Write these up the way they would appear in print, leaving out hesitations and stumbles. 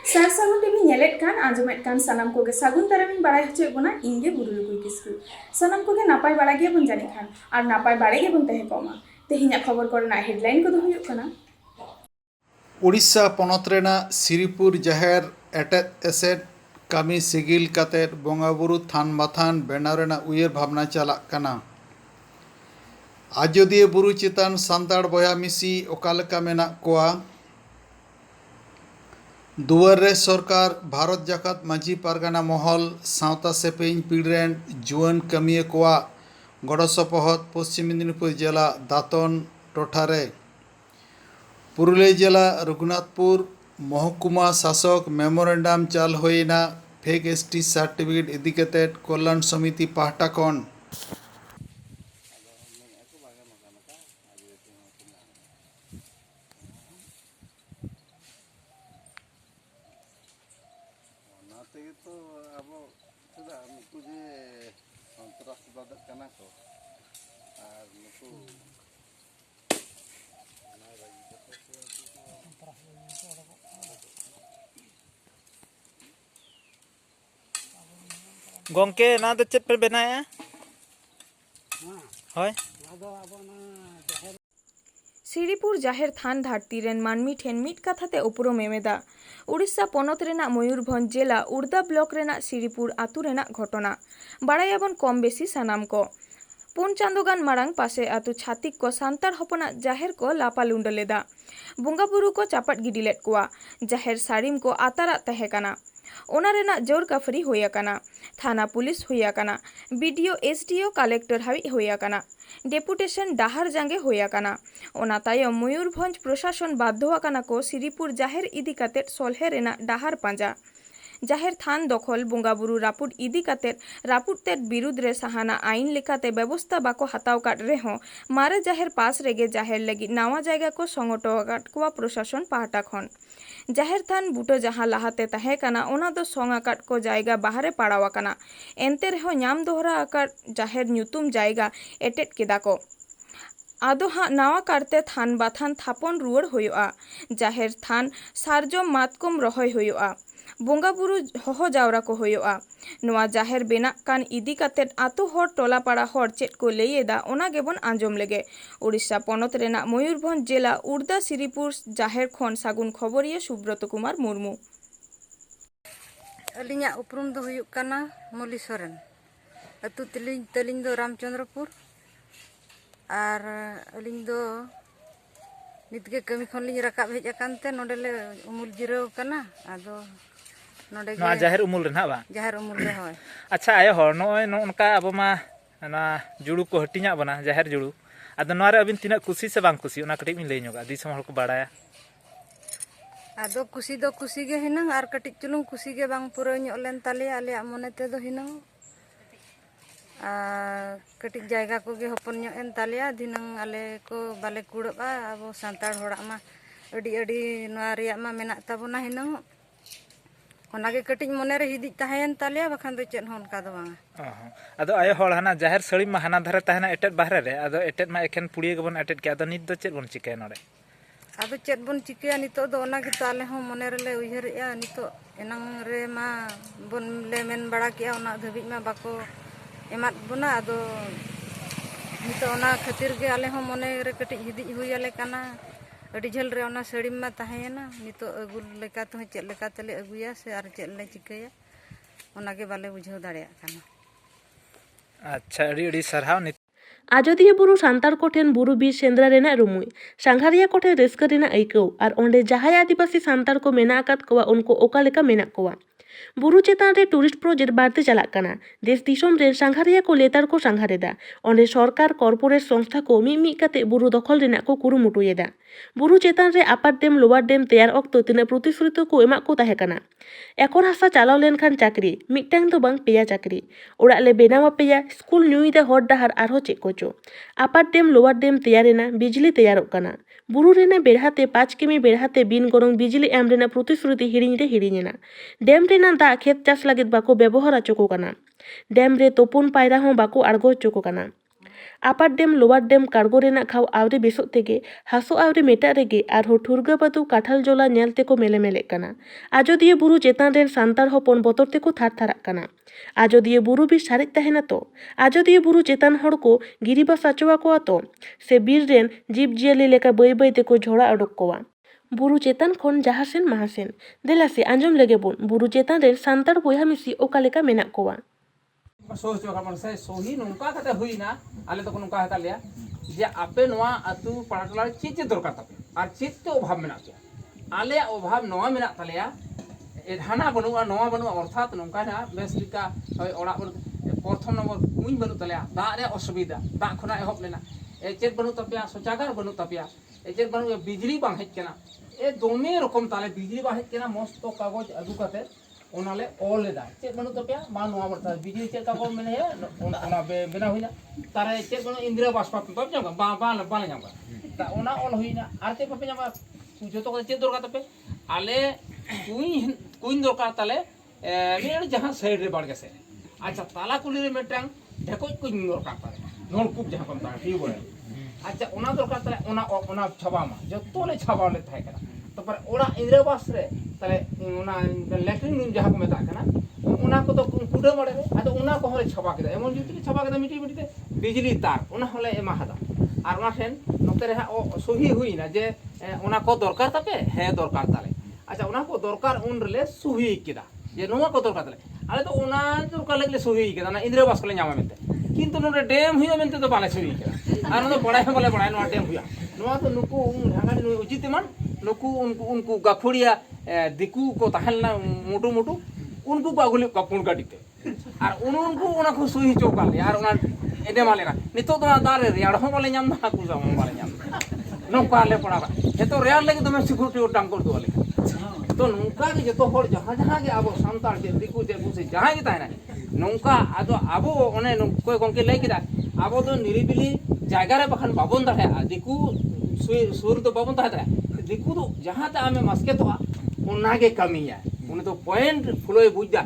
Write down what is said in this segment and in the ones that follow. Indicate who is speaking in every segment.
Speaker 1: सार सागुन टीवी नेलेट कान आंजमेट कान सानाम कोगे सागुन दारामिन बाड़ाय होचोय बोना इंगे बुरुलुकुई किस्कु सानाम कोगे नापाय बाड़ा गियाबन जानि खान आर नापाय बाड़े गियाबन तहे कोमा तेहिना खबर कोरेना हेडलाइन को दो हुयुग काना
Speaker 2: उड़ीसा पनत रेनाग श्रीपुर जाहेर एटेद एसेड कामी सिगिल कातेद बोंगाबुरु थान बाथान बेनाव रेनाग उयेर भावना चालाग काना। आजोदिया बुरु चेतान सान्ताड़ बया मिसी ओकालेका मेनाग कोआ दुआर रे सरकार भारत जाकात माझी पारगाना महल सावता सेपेñ पीढ़रेन जुआन कामिया कोआ गड़ सपहद पश्चिम मेदिनीपुर जिला दातन टोठारे पुरुलिया जिला रघुनाथपुर महकुमा शासक मेमोरेंडाम चाल होइना फेक एसटी सार्टिफिकेट इदी कतेद कल्याण समिति पाहटा खन
Speaker 3: गोंके ना तो चेत पे बनाया होय
Speaker 1: श्रीपुर जाहेर थान धारती रेन मानमी ठेन मिट कथाते उपरुम एमेदा उड़ीसा पनत रेना मयूरभंज जिला उर्दा ब्लॉक रेना श्रीपुर आतु रेना घटना बाड़ायाबन कम बेसी सानाम को पुन चांदोगान मारांग पासे आतु छातिक को सांतार हपना जाहेर को लापाल उंड लेदा बंगा बुरु को चापट गिडी लेद कोआ जाहेर साड़ीम को आतारा तहे काना ओना रेना जोर काफरी होया काना थाना पुलिस होया काना बीडीओ एसडीओ कलेक्टर हावी होया काना डेपुटेशन डाहार जांगे होया काना ओना तायम मयूरभंज प्रशासन बाध्य काना को श्रीपुर जाहेर इदी कातेद सोलहे रेना डाहार पांजा जाहेर थान दखल बंगाबुरु रापुट इदी कातेद रापुट तेद बिरुद्ध रे साहाना आईन लेकाते व्यवस्था बाको हताव काट रेहो मारे जाहेर पास रेगे जाहेर लगी नावा जायगा को संगठो काट कोआ प्रशासन पाहटा खन जाहेर थान बुटो जहाँ लाहाते तहे काना ओना दो संग आकाट को जायगा बाहरे पड़ावा काना एंते रेहो नाम दोहरा आकाट जाहेर ᱧᱩᱛᱩᱢ जायगा एटेट केदा को आदो हाँ नावा कारते थान बाथान थापन रुआड़ होयोआ जाहेर थान सारजम मातकम रहोय होयोआ बंगा बुरु होहो जावरा को होयोआ नोआ जाहेर बेना कान इदी कातेद आतो हर टोला पाड़ा हर चेत को लैएदा ओना गेबन आंजम लेगे उड़ीसा पनत रेना मयूरभंज जिला उर्दा श्रीपुर जाहेर खन सागुन खबरिया सुब्रत कुमार मुर्मू
Speaker 4: अलिंगा उपरुम दो हुयुग काना मौली सोरेन अतु तलिंग दो रामचंद्रपुर और अलिंग दो नितगे कमी खन लिंग रकाब हेज अकानते नोडेले उमुल जिराव काना आदो नोडे
Speaker 3: ना जाहेर उमुल रे ना बा
Speaker 4: जाहेर उमुल रे होय
Speaker 3: अच्छा आयो हर नोय नोनका अब मा ना जुड़ू को हटिया बना जाहेर जुड़ू आदो नोरे अबिन तिना खुशी से बांग खुशी ओना कटिक मिन लई ᱧᱚᱜᱟ दिसम हर को बाड़ाया
Speaker 4: आदो खुशी दो खुशी गे हिनंग आर कटिक चुलुंग खुशी गे बांग पुरा ᱧᱚᱜ लेन ताले आले मने ते दो हिनंग आ कटिक जायगा को गे हपन ᱧᱚᱜ एन तालेया दिनंग आले को बाले कुड़बा अब सांताड़ होड़ा मा अडी अडी नोआ रिया मा मेना ताबोना हिनंग ओनागे कटिक मने रे हिदिज ताहेन तालेया बखान दो चेन होन का दो बांगा
Speaker 3: आदो आयो हर हाना जाहेर सड़ी मा हाना धरे ताहेना एटेट बाहरे रे आदो एटेट मा एखेन पुड़िया गेबन एटेट के आदो नित दो चेत बन चिकाय नोडे
Speaker 4: आदो चेत बन चिकाया नितो दो ओनागे ताले हो मने रे ले उयहरया नितो एनंग रे मा बन ले मेन बड़ा किया ओना धबिज मा बाको एमात बुना आदो नितो ओना खातिर गे आले हो मने रे कटिक हिदिज हुयाले काना अडी झल रे ओना सड़ी मा ताहेना नितो अगुल लेका तो चेत लेका तले अगुया से आर चेत ले चिकाया ओनागे बाले बुझाव दाड़ेया काना
Speaker 3: अच्छा अडी अडी सरहाव नित
Speaker 5: आजोदिया बुरु सांतार कोठेन बुरु बीर सेंद्रा रेना रुमुई सांघारिया कोठे रेस्का रेना आइकौ और ओंडे जहाय आदिवासी सांतार को मेना आकात कोवा उनको ओका लेका मेना कोवा बुरु चेतान रे टूरिस्ट प्रोजेक्ट बाड़ते चालाक काना देश दिसोम रे सांघारिया को लेतार को सांघारेदा ओंडे सरकार कॉर्पोरेट संस्था को मिमी काते बुरु दखल रेना को कुरुमुटुयेदा बुरु चेतान रे अपार डेम लोअर डेम तैयार अक्तो तिना प्रतिश्रुति को एमा को ताहे काना एखन हासा चालाव लेनखान चाकरी मिदटांग दो बांग पेया चाकरी ओड़ा ले बेनावा पेया स्कूल ᱧᱩᱭᱫᱟ हर डाहार आरहो चेक कोचो अपार डेम लोअर डेम तैयार रेना बिजली तैयारोग काना बुरु रेना बेढ़ाते 5 किमी बेढ़ाते बिन गरम बिजली एम रेना प्रतिश्रुति हिड़िñ रे हिड़िñेना डेम रेना दा खेत चाष लागिद बाको व्यवहार अचो को काना डेम रे तोपुन पायरा हों बाको आड़गो हचो को काना आपार डेम लोअर डेम कार्गो रेना खाव आवरी बेसोग तेगे हासो आवरी मेटा रेगे आरहो ठुरगा बातु काठाल जोला नेल तेको मेले मेले काना। आजोदिया बुरु चेतान रेन सान्तार हपन बतर तेको थार थाराग काना। आजोदिया बुरु भी सारेज तहेना तो आजोदिया बुरु चेतान हड़ को गिरिबास आचोआ कोआ तो से बीर रेन जीव जियाली लेका बाई बाई तेको झोड़ा अडोक कोआ। बुरु चेतान खन जहासेन महासेन देलासे आंजम लेगे बोन बुरु चेतान रेन सान्तार बोया मिसी ओका लेका मेनाग कोआ।
Speaker 6: सोच से सही नौका कते हुईना आले तो नौका हता लिया जे आपे नोआ अतु पड़ाटला चीज दरकार तापे और चीज तो अभाव मेना पे आले अभाव नोआ मेना तलिया हाना बनुआ नोआ बनुआ अर्थात नौका ना बेसलिका ओड़ा प्रथम नंबर कुኝ बनु तलिया दा रे असुविधा दा खना एहब लेना ए चेत बनु तपिया शौचागार बनु तपिया ए चेत बनु बिजली बांग हेज केना ए दोमे रकम ताले बिजली बांग हेज केना मस्त कागज अगु कते ओनाले ऑल लेदा चेत बनु तपिया मा नोआ बरता बिजली चेत कागज मेने है ओना बेना हुइना तारे चेत बनु इंदिरा आवास पाप तो जंगा बा बा बा जंगा ता ओना ऑल हुइना आरते पापे जंगा जतो को चेत दरकार तपे आले कुኝ दरकार ताले मेरे जहां साइड रे बाड़ गेसे अच्छा ताला कुली रे मेटांग ढेकोज कुኝ दरकार ताले नलकूप जहां कम ता टिउबवेल अच्छा ओना दरकार ताले ओना छाबामा जतो ले छाबाव ले थाय करा तो पर ओड़ा इंदिरा आवास रे ताले ओना लैट्रिन रूम जहां को मेता कना ओना को तो कुडे मडे रे आदो ओना को हरे छाबा केदा एमन जुति छाबा केदा मिटी मिटी ते बिजली तार ओना हले एमा हदा आर ओना ठेन नोते रे सही हुइना जे ओना को दरकार तापे हे दरकार ताले अच्छा ओना को दरकार उन रे सही केदा जे नोवा को दरकार ताले आले तो ओना दरकार लगले सही केदा ना इंदिरा आवास को ले ᱧᱟᱢᱟ मेनते किंतु नोडे डेम हुइया मेनते तो बाले सही केदा आर नो बड़ाय बोले बड़ाय नो डेम हुइया नोवा तो नुकु ढांगानी नु उचितमान नुकु उनको गाखुड़िया दिकु को तहलना मोटू मोटू उनको को अगुले कपुन गाड़ीते और उनको ओना को सुई चौकाले यार ओना एदे मालेरा नितो तो दारे रेयाड़ हो बोले ᱧᱟᱢ ना कुजा हो बोले ᱧᱟᱢ नौका ले पड़ा हे तो रेयाड़ लगे तो मैं सिक्योरिटी और टांग कर दो वाले तो नौका के जतो हर जहां जहां के आबो सांतार जे दिकु जे बुसे जहां के तायना नौका आदो आबो ओने कोई गंके लई किदा आबो तो निरिबिली जायगा रे बखन बाबन दाहे दिकु सुर तो बाबन दाहे दिकु तो जहां ता हमें मस्के तो ओनागे कमिया उन तो पॉइंट फुलोय बुझदा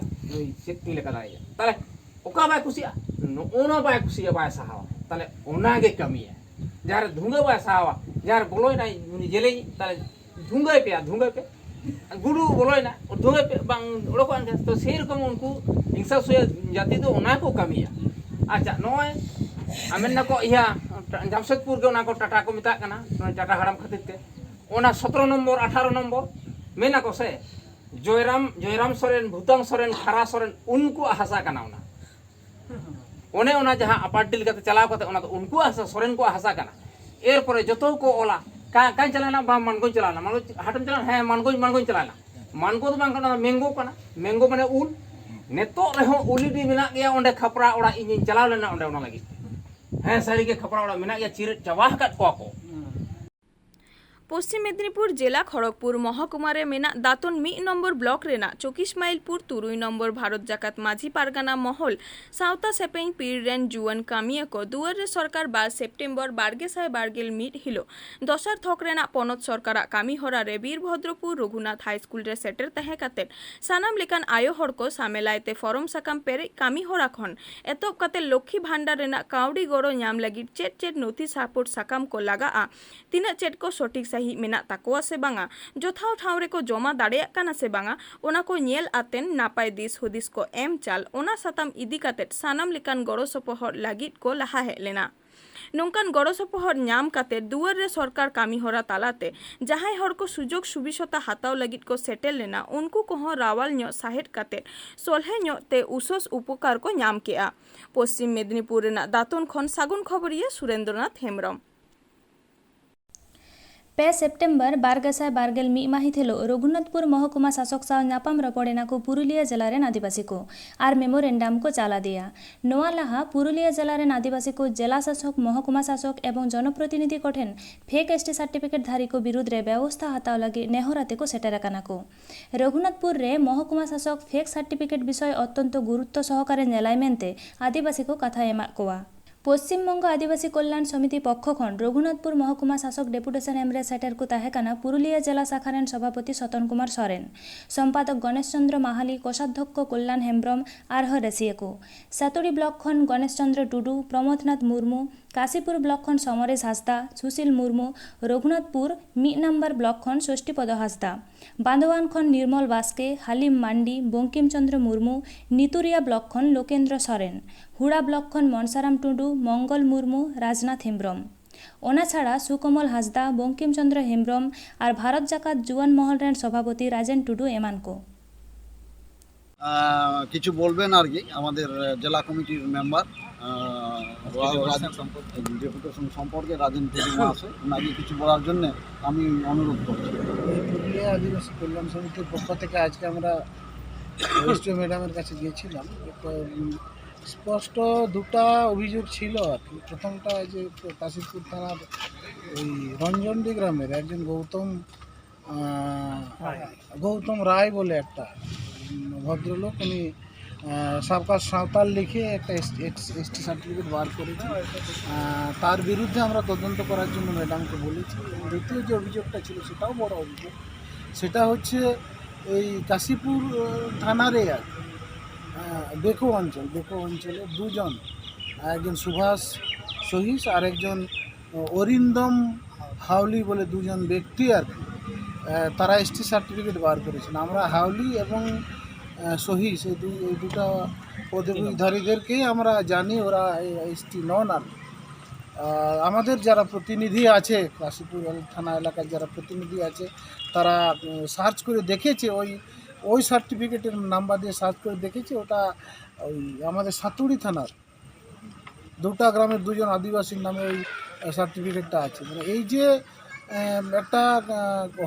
Speaker 6: शक्ति लेका दाया ताले ओका बाय कुसिया ओना बाय कुसिया बाय साहावा ताले ओनागे कमिया जार धुंगे बाय साहावा जार बोलोय ना जेले ताले धुंगे पे गुरु बोलोय ना और धुंगे पे बांग ओड़को आन तो सेई रकम उनको हिंसा सुया जाति तो ओना को कमिया अच्छा नोय आमेन ना को इया जामशेदपुर के ओना को टाटा को मिता कना टाटा हराम खातिर ते ओना 17 नंबर 18 नंबर मेना को से जयराम सोरेन भूतांग सोरेन खारा सोरेन उनको हासा कना ओना जहां अपार्टिल कते चलाव कते ओना तो उनको हासा सोरेन को हासा कना एर परे जतो को ओला का चलाना बा मानगो चलाना मानो हाटम चलाना है मानगो चलाना मानगो तो बांग कना मेंगो माने उल नेतो रेहो उलिडी मेना गया ओंडे खपरा ओड़ा इन चलाव लेना ओंडे ओना लगी है सारी के खपरा ओड़ा मेना गया चिर चवाह कट को
Speaker 1: पश्चिम मेदिनीपुर जिला खड़गपुर महकुमारे मेना दातन 1 नम्बर ब्लक रेना 24 माइलपुर 3 नम्बर भारत जाकात माझी पारगाना महल सावता सेपें पीर रेन जुआन कामिया को दुआर रे सरकार 12 सेप्टेम्बर 2021 हिलो दसार थक रेना पनत सरकार कामी हरा रे वीरभद्रपुर रघुनाथ हाई स्कूल रे सेटर तहे काते सानाम लेकान आयो हड़ को सामेलायते फॉर्म साकाम पेरे कामी हरा खन एतब काते लक्ष्मी भांडार रेना कावड़ी गड़ो ᱧᱟᱢ लगी चेट नोथि सापोर्ट साकाम को लगा तीना चेट को सठिक सही मेना ताकोआ से बांगा जोथाव ठाव रे को जमा दाड़ेया काना से बांगा ओना को ñेल आतेन नापाय दिस हुदिस को एम चाल ओना साताम इदी कातेट सानाम लेकान गड़ो सपोहर लागित को लहा हे लेना नौकान गड़ो सपोहर ᱧᱟᱢ काते दुआर रे सरकार कामी हरा तालाते जहां हर को सुजोग सुबिशता हाताव लगित को सेटेल लेना उनको को रावाल ᱧᱚ साहेट काते सोलहे ᱧᱚ ते उसोस उपकार को ᱧᱟᱢ केआ पश्चिम मेदिनीपुर रेना दातन खन सागुन खबरिया सुरेंद्रनाथ हेम्ब्रम
Speaker 7: 2 सेप्टेम्बर 2021 माहित हिलो रघुनाथपुर महकुमा शासक साव नापाम रपड़ेना को पुरुलिया जिला रे आदिवासी को आर मेमोरेंडम को चाला दिया नोआ लाहा पुरुलिया जिला रे आदिवासी को जिला शासक महकुमा शासक एवं जनप्रतिनिधि कोठेन फेक एसटी सर्टिफिकेट धारी को विरुद्ध रे व्यवस्था हाताव लगी नेहराते को सेटेर काना को रघुनाथपुर रे महकुमा शासक फेक सर्टिफिकेट विषय अत्यंत गुरुत्व सहकारे नेलाय मेनते आदिवासी को कथा एमा कोआ पश्चिमबंग आदिवासी कल्याण समिति पक्ष खन रघुनाथपुर महकुमा शासक डेपुटेशन एमरे सेटर को ताहेकाना पुरुलिया जिला शाखारेन सभापति सतन कुमार सोरेन सम्पादक गणेश चंद्र माहाली कोषाध्यक्ष कल्याण हेम्ब्रम आरह रेसिए को सातुड़ी ब्लक खन गणेश चंद्र टुडू प्रमोदनाथ मुर्मू কাশীপুর ব্লক খন সমরেশ হাসদা, সুশীল মুর্মু, রঘুনাথপুর 1 নম্বর ব্লক খন ষষ্ঠীপদ হাসদা, বান্দোয়ান খন নির্মল বাস্কে, হালিম মান্ডি, বঙ্কিমচন্দ্র মুর্মু, নিতুরিয়া ব্লক খন লোকেন্দ্র সরেন, হুড়া ব্লক খন মনসারাম টুডু, মঙ্গল মুর্মু, রাজনাথ হেমব্রম। ওনা ছাড়া সুকমল হাসদা, বঙ্কিমচন্দ্র হেমব্রম আর ভারত জাকাত জুয়ান মহল রেন সভাপতি রাজেন টুডু এমানকো।
Speaker 8: কিছু বলবেন আর কি আমাদের জেলা কমিটির মেম্বার ডেপুটেশন সম্পর্কে রাজেন প্রতিমা আছে, ওনাকে কিছু বলার জন্য আমি অনুরোধ করছি।
Speaker 9: পুরুলিয়া আদিবাসী কল্যাণ সমিতির পক্ষ থেকে আজকে আমরা রেজিস্ট্রার ম্যাডামের কাছে গিয়েছিলাম। স্পষ্ট দুটা অভিযোগ ছিল আর কি। প্রথমটা যে কাশীপুর থানার ওই রঞ্জনডি গ্রামের একজন গৌতম রায় বলে একটা ভদ্রলোক, উনি সাবকাশ সাঁওতাল লিখে একটা এসটি সার্টিফিকেট বার করেছে। তার বিরুদ্ধে আমরা তদন্ত করার জন্য ম্যাডামকে বলেছি। দ্বিতীয় যে অভিযোগটা ছিল সেটাও বড় অভিযোগ, সেটা হচ্ছে এই কাশীপুর থানারে বেকো অঞ্চলে দুজন, একজন সুভাষ সহিস আর একজন অরিন্দম হাওলি বলে দুজন ব্যক্তি আর কি, তারা এসটি সার্টিফিকেট বার করেছেন। আমরা হাওলি এবং সহিস এই দুটা পদবীধারীদেরকেই আমরা জানি ওরা এসটি নন। আর আমাদের যারা প্রতিনিধি আছে কাশীপুর থানা এলাকার যারা প্রতিনিধি আছে তারা সার্চ করে দেখেছে, ওই সার্টিফিকেটের নাম্বার দিয়ে সার্চ করে দেখেছে ওটা ওই আমাদের সাতুড়ি থানার দুটা গ্রামের দুজন আদিবাসীর নামে ওই সার্টিফিকেটটা আছে। মানে এই যে একটা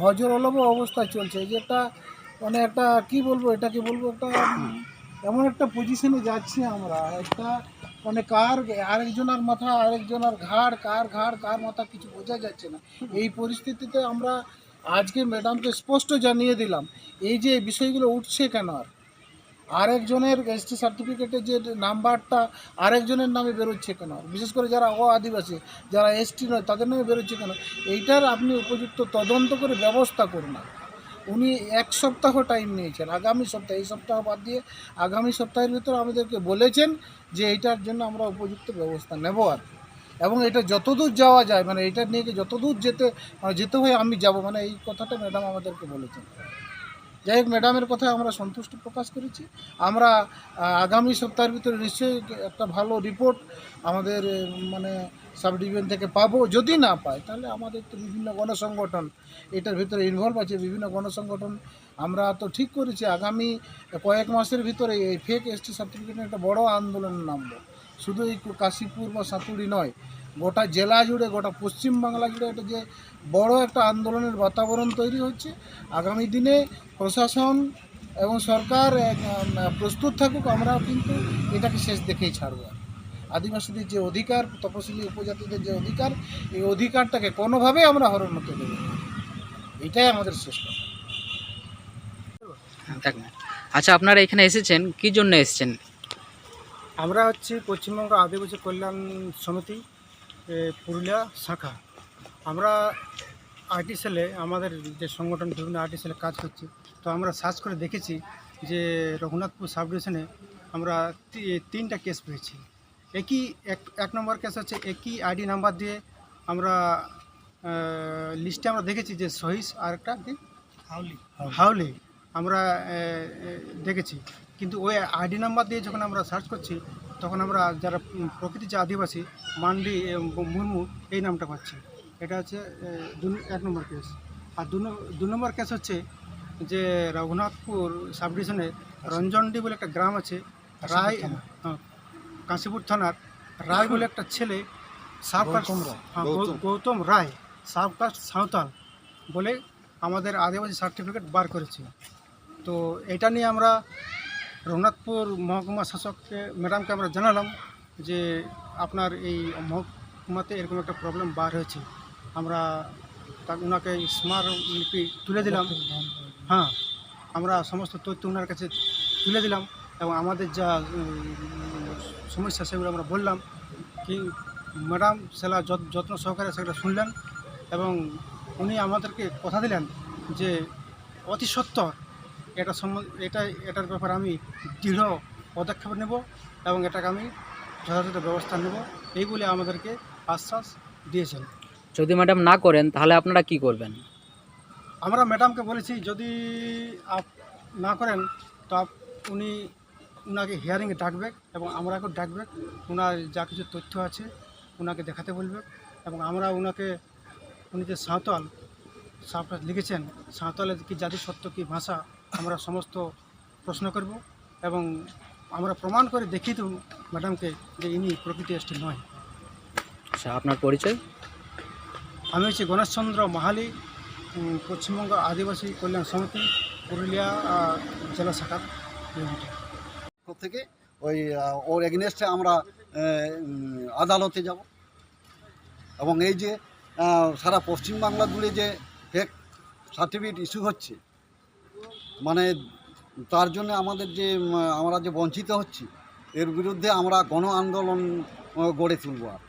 Speaker 9: হজরলভ অবস্থা চলছে, এই যে একটা মানে একটা কী বলবো, এটাকে বলবো একটা এমন একটা পজিশনে যাচ্ছি আমরা, একটা মানে কার আরেকজনের মাথা আরেকজনের ঘাড়, কার মাথা কিছু বোঝা যাচ্ছে না। এই পরিস্থিতিতে আমরা আজকে ম্যাডামকে স্পষ্ট জানিয়ে দিলাম এই যে বিষয়গুলো উঠছে কেন, আর আরেকজনের এসটি সার্টিফিকেটের যে নাম্বারটা আরেকজনের নামে বেরোচ্ছে কেন, বিশেষ করে যারা আদিবাসী যারা এসটি নয় তাদের নামে বেরোচ্ছে কেন, এইটার আপনি উপযুক্ত তদন্ত করে ব্যবস্থা করুন। উনি 1 সপ্তাহ টাইম নিয়েছেন, আগামী সপ্তাহে, এই সপ্তাহ বাদ দিয়ে আগামী সপ্তাহের ভিতরে আমাদেরকে বলেছেন যে এইটার জন্য আমরা উপযুক্ত ব্যবস্থা নেব আর কি। এবং এটা যতদূর যাওয়া যায় মানে এটা নিয়ে যতদূর যেতে হয় আমি যাব, মানে এই কথাটা ম্যাডাম আমাদেরকে বলেছেন। যাই হোক, ম্যাডামের কথায় আমরা সন্তুষ্টি প্রকাশ করেছি। আমরা আগামী সপ্তাহের ভিতরে নিশ্চয়ই একটা ভালো রিপোর্ট আমাদের মানে সাব ডিভিশন থেকে পাবো। যদি না পাই তাহলে আমাদের তো বিভিন্ন গণসংগঠন এটার ভিতরে ইনভলভ আছে, বিভিন্ন গণসংগঠন আমরা তো ঠিক করেছি আগামী কয়েক মাসের ভিতরে এই ফেক এসটি সার্টিফিকেটের একটা বড় আন্দোলনে নামবো। শুধু এই কাশীপুর বা সাতুড়ি নয়, গোটা জেলা জুড়ে, গোটা পশ্চিমবাংলা জুড়ে এটা যে বড় একটা আন্দোলনের বাতাবরণ তৈরি হচ্ছে। আগামী দিনে প্রশাসন এবং সরকার প্রস্তুত থাকুক, আমরা কিন্তু এটাকে শেষ দেখেই ছাড়ব। আদিবাসীদের যে অধিকার, তপশিলি উপজাতিদের যে অধিকার, এই অধিকারটাকে কোনোভাবেই আমরা হরণ হতে দেব না, এটাই আমাদের শেষ কথা।
Speaker 10: আচ্ছা, আপনারা এখানে এসেছেন কি জন্য এসেছেন?
Speaker 9: আমরা হচ্ছে পশ্চিমবঙ্গ আদিবাসী কল্যাণ সমিতি পুরুলিয়া শাখা। আমরা আইটি সেলে আমাদের যে সংগঠন বিভিন্ন আইটি সেলে কাজ করছি, তো আমরা সার্চ করে দেখেছি যে রঘুনাথপুর সাব ডিভিশনে আমরা 3টা কেস পেয়েছি। এক নম্বর কেস হচ্ছে একই আইডি নাম্বার দিয়ে আমরা লিস্টে আমরা দেখেছি যে সহিস আর একটা কি হাওলি আমরা দেখেছি, কিন্তু ওই আইডি নাম্বার দিয়ে যখন আমরা সার্চ করছি তখন আমরা যারা প্রকৃতির যে আদিবাসী মান্ডি মুর্মু এই নামটা পাচ্ছি। এটা হচ্ছে 1 নম্বর কেস। আর 2 নম্বর কেস হচ্ছে যে রঘুনাথপুর সাব ডিভিশনে রঞ্জনডি বলে একটা গ্রাম আছে, রায় কাশীপুর থানার রায় বলে একটা ছেলে গৌতম রায় সাবকাস্ট সাঁওতাল বলে আমাদের আদিবাসী সার্টিফিকেট বার করেছে। তো এটা নিয়ে আমরা রঘুনাথপুর মহকুমা শাসককে ম্যাডামকে আমরা জানালাম যে আপনার এই মহকুমাতে এরকম একটা প্রবলেম বার হয়েছে। আমরা ওনাকে স্মারকলিপি তুলে দিলাম। হ্যাঁ, আমরা সমস্ত তথ্য ওনার কাছে তুলে দিলাম এবং আমাদের যা সমস্যা সেগুলো আমরা বললাম। কি ম্যাডাম সেটা যত্ন সহকারে সেটা শুনলেন এবং উনি আমাদেরকে কথা দিলেন যে অতি সত্বর এটার ব্যাপারে আমি দৃঢ় পদক্ষেপ নেব এবং এটাকে আমি যথাযথ ব্যবস্থা নেব, এই বলে আমাদেরকে আশ্বাস দিয়েছেন।
Speaker 10: যদি ম্যাডাম না করেন তাহলে আপনারা কি করবেন?
Speaker 9: আমরা ম্যাডামকে বলেছি যদি না করেন তো উনি ওনাকে হিয়ারিংয়ে ডাকবে এবং আমরাকেও ডাকবে, ওনার যা কিছু তথ্য আছে ওনাকে দেখাতে বলবে এবং আমরা উনি যে সাঁওতাল লিখেছেন, সাঁওতালের কি জাতি সত্য কি ভাষা, আমরা সমস্ত প্রশ্ন করব এবং আমরা প্রমাণ করে দেখিয়ে দেব ম্যাডামকে যে ইনি প্রকৃতি এসটি নয়।
Speaker 10: আচ্ছা, আপনার পরিচয়?
Speaker 9: আমি হচ্ছি গণেশচন্দ্র মাহালি, পশ্চিমবঙ্গ আদিবাসী কল্যাণ সমিতি পুরুলিয়া জেলা শাখার
Speaker 8: থেকে ওর এগেনস্টে আমরা আদালতে যাব এবং এই যে সারা পশ্চিমবাংলা জুড়ে যে ফেক সার্টিফিকেট ইস্যু হচ্ছে, মানে তার জন্য আমরা যে বঞ্চিত হচ্ছি, এর বিরুদ্ধে আমরা গণ আন্দোলন গড়ে তুলব। আর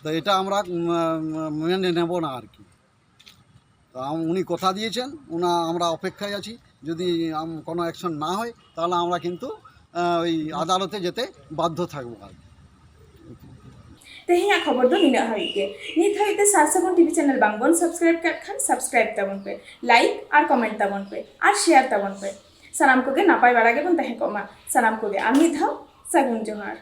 Speaker 8: তো এটা আমরা মেনে নেব না আর কি। তো উনি কথা দিয়েছেন, আমরা অপেক্ষায় আছি। যদি কোনো অ্যাকশন না হয় তাহলে আমরা কিন্তু ওই আদালতে যেতে বাধ্য থাকবো আর কি।
Speaker 1: तेहें खबर दो निना हाई के नित हाईते सारसागुन टीवी चैनल बांगबन सब्सक्राइब कर खान सब्सक्राइब तबन पे लाइक और कमेंट तबन पे और शेयर तबन पे सनाम को के नापाय बाड़ा के बन तहें कोमा सनाम को के आमी था सगुन जोहार।